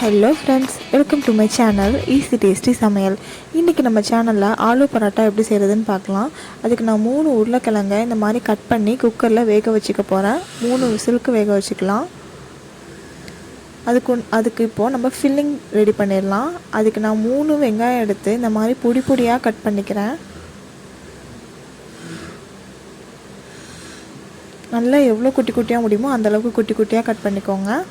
Hello friends, welcome to my channel Easy Tasty Samayal. இன்னைக்கு நம்ம சேனல்ல ஆலு பராட்டா எப்படி செய்யறதுன்னு பார்க்கலாம். அதுக்கு நான் 3 உருளைக்கிழங்கை இந்த மாதிரி கட் பண்ணி குக்கர்ல வேக வச்சுக்க போறேன். 3 விசிலுக்கு வேக வச்சுக்கலாம். அதுக்கு இப்போ நம்ம ஃபில்லிங் ரெடி பண்ணிரலாம். அதுக்கு நான் 3 வெங்காயம் எடுத்து இந்த மாதிரி பொடி பொடியா கட் பண்ணிக்கிறேன். நல்லா எவ்வளவு குட்டி குட்டியா முடியுமோ அந்த அளவுக்கு குட்டி குட்டியா கட் பண்ணிக்கோங்க.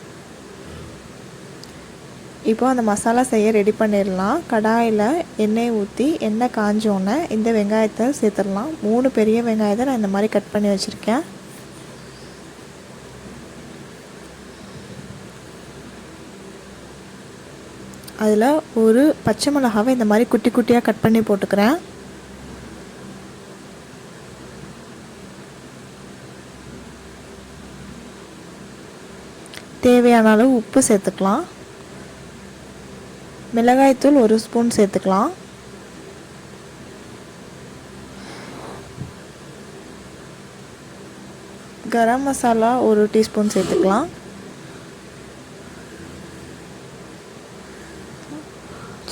இப்போ அந்த மசாலா செய்ய ரெடி பண்ணிடலாம். கடாயில் எண்ணெய் ஊற்றி எண்ணெய் காஞ்சோன்னே இந்த வெங்காயத்தை சேர்த்துடலாம். 3 பெரிய வெங்காயத்தை நான் இந்த மாதிரி கட் பண்ணி வச்சுருக்கேன். அதில் ஒரு பச்சை மிளகாவை இந்த மாதிரி குட்டி குட்டியாக கட் பண்ணி போட்டுக்கிறேன். தேவையான அளவு உப்பு சேர்த்துக்கலாம். மிளகாய்த்தூள் 1 ஸ்பூன் சேர்த்துக்கலாம். கரம் மசாலா 1 டீஸ்பூன் சேர்த்துக்கலாம்.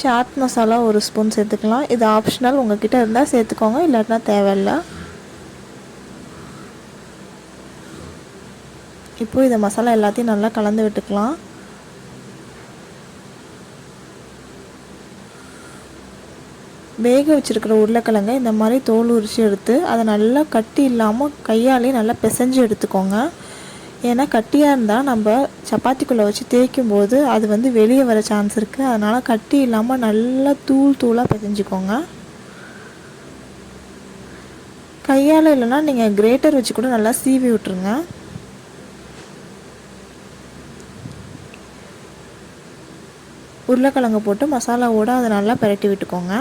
சாட் மசாலா 1 ஸ்பூன் சேர்த்துக்கலாம். இது ஆப்ஷனல், உங்ககிட்ட இருந்தால் சேர்த்துக்கோங்க, இல்லாட்டினா தேவையில்லை. இப்போ இந்த மசாலா எல்லாத்தையும் நல்லா கலந்து விட்டுக்கலாம். வேக வச்சுருக்கிற உருளைக்கிழங்கை இந்த மாதிரி தோல் உரித்து எடுத்து அதை நல்லா கட்டி இல்லாமல் கையாலே நல்லா பிசைஞ்சு எடுத்துக்கோங்க. ஏன்னா கட்டியாக இருந்தால் நம்ம சப்பாத்திக்குள்ளே வச்சு தேய்க்கும் போது அது வெளியே வர சான்ஸ் இருக்குது. அதனால் கட்டி இல்லாமல் நல்லா தூளாக பிசைஞ்சிக்கோங்க. கையால் இல்லைன்னா நீங்கள் கிரேட்டர் வச்சு கூட நல்லா சீவி விட்டுருங்க. உருளைக்கிழங்கு போட்டு மசாலாவோடு அதை நல்லா பிரட்டி விட்டுக்கோங்க.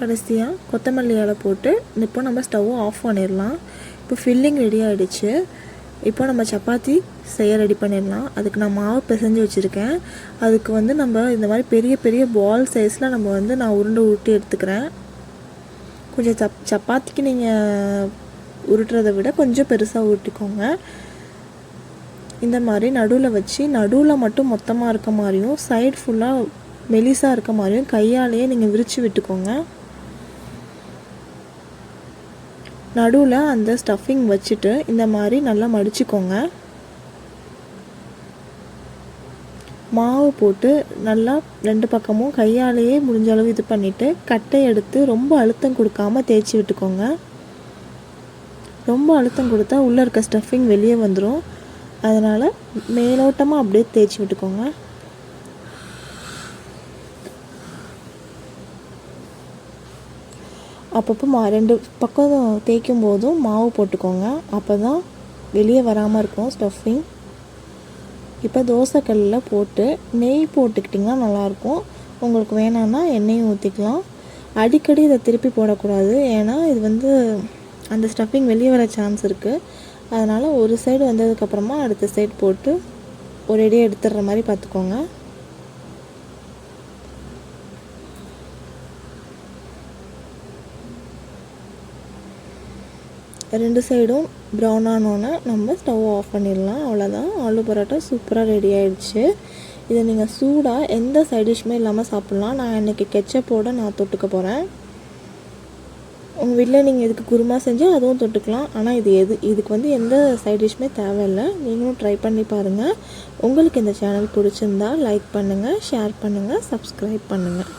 கடைசியாக கொத்தமல்லி இலை போட்டு இப்போ நம்ம ஸ்டவ்வை ஆஃப் பண்ணிடலாம். இப்போ ஃபில்லிங் ரெடி ஆகிடுச்சு. இப்போ நம்ம சப்பாத்தி செய்ய ரெடி பண்ணிடலாம். அதுக்கு நான் மாவு பிசைஞ்சு வச்சுருக்கேன். அதுக்கு நம்ம இந்த மாதிரி பெரிய பெரிய பால் சைஸில் நான் உருட்டி எடுத்துக்கிறேன். கொஞ்சம் சப்பாத்திக்கு நீங்கள் உருட்டுறதை விட கொஞ்சம் பெருசாக உருட்டிக்கோங்க. இந்த மாதிரி நடுவில் வச்சு நடுவில் மட்டும் மொத்தமாக இருக்க மாதிரியும் சைடு ஃபுல்லாக மெலிசாக இருக்க மாதிரியும் கையாலேயே நீங்கள் விரித்து விட்டுக்கோங்க. நடுவில் அந்த ஸ்டஃபிங் வச்சுட்டு இந்த மாதிரி நல்லா மடிச்சுக்கோங்க. மாவு போட்டு நல்லா 2 பக்கமும் கையாலேயே முடிஞ்ச அளவு இது பண்ணிவிட்டு கட்டை எடுத்து ரொம்ப அழுத்தம் கொடுக்காமல் தேய்ச்சி விட்டுக்கோங்க. ரொம்ப அழுத்தம் கொடுத்தா உள்ளே இருக்க ஸ்டஃபிங் வெளியே வந்துடும். அதனால் மேலோட்டமாக அப்படியே தேய்ச்சி விட்டுக்கோங்க. அப்பப்போ 2 பக்கம் தேய்க்கும் போதும் மாவு போட்டுக்கோங்க. அப்போ தான் வெளியே வராமல் இருக்கும் ஸ்டஃபிங். இப்போ தோசைக்கல்லில் போட்டு நெய் போட்டுக்கிட்டிங்கன்னா நல்லாயிருக்கும். உங்களுக்கு வேணான்னா எண்ணெயும் ஊற்றிக்கலாம். அடிக்கடி இதை திருப்பி போடக்கூடாது. ஏன்னா இது அந்த ஸ்டஃபிங் வெளியே வர சான்ஸ் இருக்குது. அதனால் ஒரு சைடு வந்ததுக்கப்புறமா அடுத்த சைடு போட்டு ஒரேடியாக எடுத்துடுற மாதிரி பார்த்துக்கோங்க. ரெண்டு சைடும் ப்ரௌன் ஆனோன்னே நம்ம ஸ்டவ் ஆஃப் பண்ணிடலாம். அவ்வளோதான், ஆலு பரோட்டா சூப்பராக ரெடி ஆகிடுச்சு. இதை நீங்கள் சூடாக எந்த சைட் டிஷ்ஷுமே இல்லாமல் சாப்பிட்லாம். நான் இன்றைக்கி கெச்சப்போடு நான் தொட்டுக்க போகிறேன். உங்கள் வீட்டில் நீங்கள் இதுக்கு குருமா செஞ்சால் அதுவும் தொட்டுக்கலாம். ஆனால் இதுக்கு எந்த சைட் டிஷ்ஷுமே தேவையில்லை. நீங்களும் ட்ரை பண்ணி பாருங்கள். உங்களுக்கு இந்த சேனல் பிடிச்சிருந்தா லைக் பண்ணுங்கள், ஷேர் பண்ணுங்கள், சப்ஸ்கிரைப் பண்ணுங்கள்.